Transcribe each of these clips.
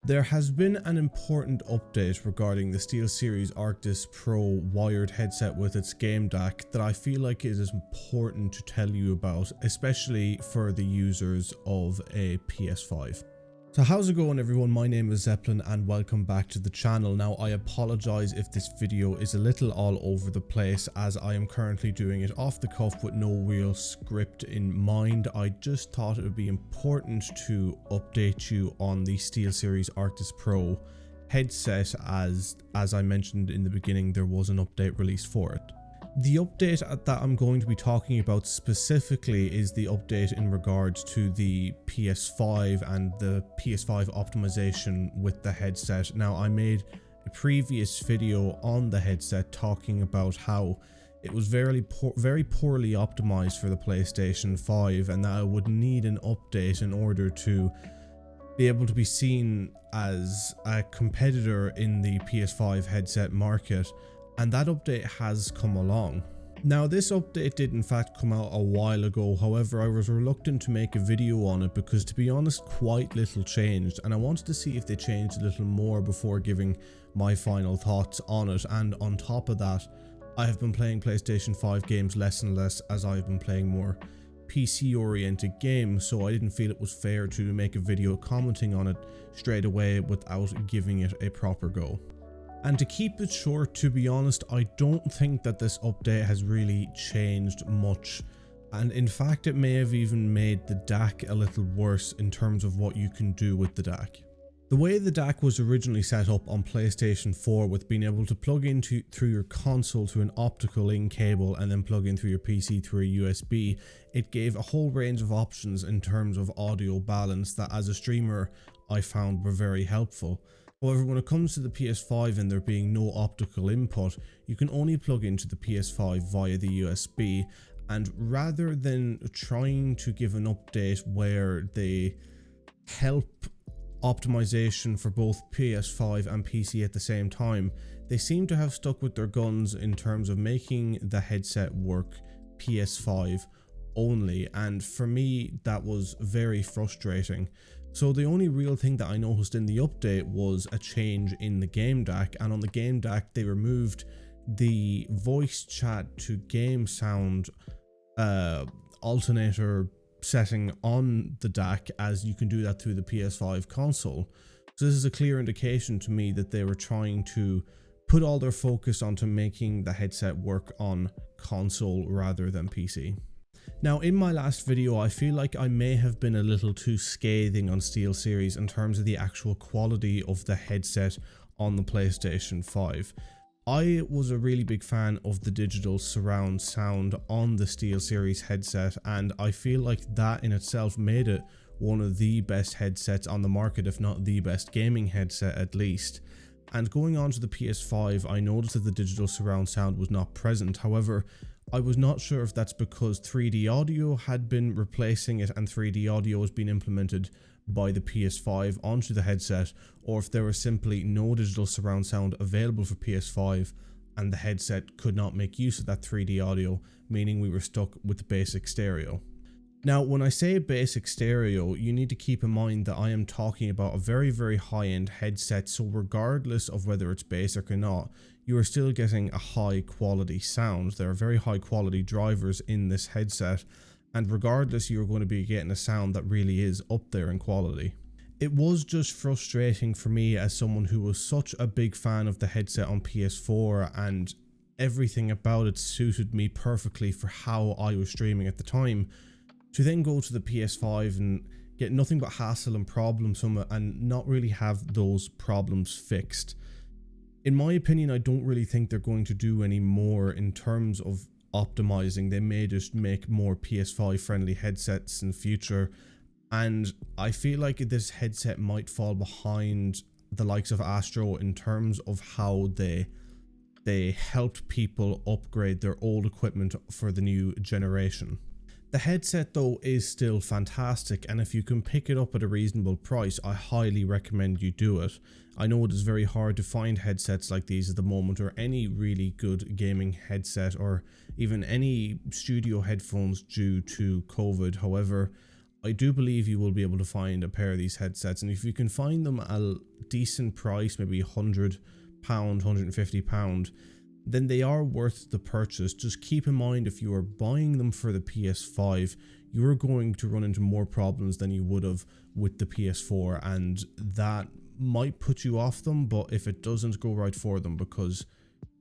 There has been an important update regarding the SteelSeries Arctis Pro wired headset with its game DAC that I feel like it is important to tell you about, especially for the users of a PS5. So how's it going everyone, my name is Zeppelin and welcome back to the channel. Now I apologize if this video is a little all over the place as I am currently doing it off the cuff with no real script in mind. I just thought it would be important to update you on the SteelSeries Arctis Pro headset as I mentioned in the beginning, there was an update released for it. The update that I'm going to be talking about specifically is the update in regards to the PS5 and the PS5 optimization with the headset. Now, I made a previous video on the headset talking about how it was very poorly optimized for the PlayStation 5 and that it would need an update in order to be able to be seen as a competitor in the PS5 headset market. And that update has come along. Now this update did in fact come out a while ago, however I was reluctant to make a video on it because to be honest quite little changed and I wanted to see if they changed a little more before giving my final thoughts on it. And on top of that, I have been playing PlayStation 5 games less and less as I've been playing more PC oriented games, so I didn't feel it was fair to make a video commenting on it straight away without giving it a proper go. And to keep it short, to be honest, I don't think that this update has really changed much. And in fact, it may have even made the DAC a little worse in terms of what you can do with the DAC. The way the DAC was originally set up on PlayStation 4 with being able to plug in through your console to an optical in cable and then plug in through your PC through a USB, it gave a whole range of options in terms of audio balance that as a streamer I found were very helpful. However, when it comes to the PS5 and there being no optical input, you can only plug into the PS5 via the USB, and rather than trying to give an update where they help optimization for both PS5 and PC at the same time, they seem to have stuck with their guns in terms of making the headset work PS5 only, and for me that was very frustrating. So the only real thing that I noticed in the update was a change in the game DAC, and on the game DAC they removed the voice chat to game sound alternator setting on the DAC, as you can do that through the PS5 console. So this is a clear indication to me that they were trying to put all their focus onto making the headset work on console rather than PC. Now in my last video I feel like I may have been a little too scathing on SteelSeries in terms of the actual quality of the headset on the PlayStation 5. I was a really big fan of the digital surround sound on the SteelSeries headset and I feel like that in itself made it one of the best headsets on the market, if not the best gaming headset at least. And going on to the PS5 I noticed that the digital surround sound was not present. However, I was not sure if that's because 3D audio had been replacing it and 3D audio has been implemented by the PS5 onto the headset, or if there was simply no digital surround sound available for PS5 and the headset could not make use of that 3D audio, meaning we were stuck with the basic stereo. Now, when I say basic stereo, you need to keep in mind that I am talking about a very high-end headset, so regardless of whether it's basic or not, you are still getting a high quality sound. There are very high quality drivers in this headset, and regardless, you're going to be getting a sound that really is up there in quality. It was just frustrating for me as someone who was such a big fan of the headset on PS4 and everything about it suited me perfectly for how I was streaming at the time, to then go to the PS5 and get nothing but hassle and problems from it and not really have those problems fixed. In my opinion, I don't really think they're going to do any more in terms of optimizing. They may just make more PS5 friendly headsets in the future, and I feel like this headset might fall behind the likes of Astro in terms of how they helped people upgrade their old equipment for the new generation. The headset though is still fantastic, and if you can pick it up at a reasonable price, I highly recommend you do it. I know it is very hard to find headsets like these at the moment, or any really good gaming headset, or even any studio headphones due to COVID. However, I do believe you will be able to find a pair of these headsets, and if you can find them at a decent price, maybe £100, £150, then they are worth the purchase. Just keep in mind, if you are buying them for the PS5, you're going to run into more problems than you would have with the PS4, and that might put you off them, but if it doesn't, go right for them, because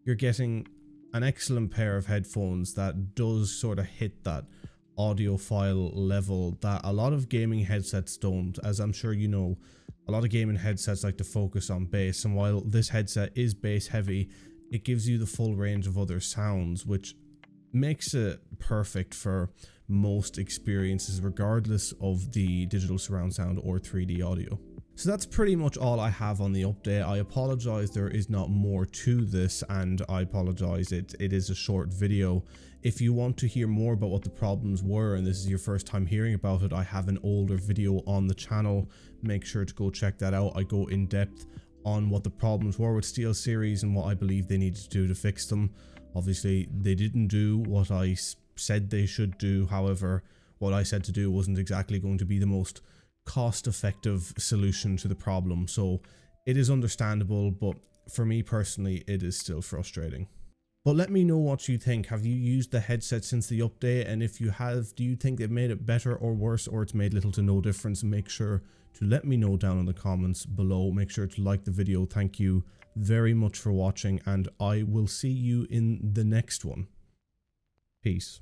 you're getting an excellent pair of headphones that does sort of hit that audiophile level that a lot of gaming headsets don't. As I'm sure you know, a lot of gaming headsets like to focus on bass, and while this headset is bass heavy, it gives you the full range of other sounds, which makes it perfect for most experiences, regardless of the digital surround sound or 3D audio. So that's pretty much all I have on the update. I apologize there is not more to this, and I apologize it is a short video. If you want to hear more about what the problems were, and this is your first time hearing about it, I have an older video on the channel. Make sure to go check that out. I go in depth on what the problems were with Steelseries and what I believe they needed to do to fix them. Obviously, they didn't do what I said they should do. However, what I said to do wasn't exactly going to be the most cost-effective solution to the problem. So it is understandable, but for me personally, it is still frustrating. But let me know what you think. Have you used the headset since the update? And if you have, do you think they've made it better or worse, or it's made little to no difference? Make sure to let me know down in the comments below. Make sure to like the video. Thank you very much for watching, and I will see you in the next one. Peace.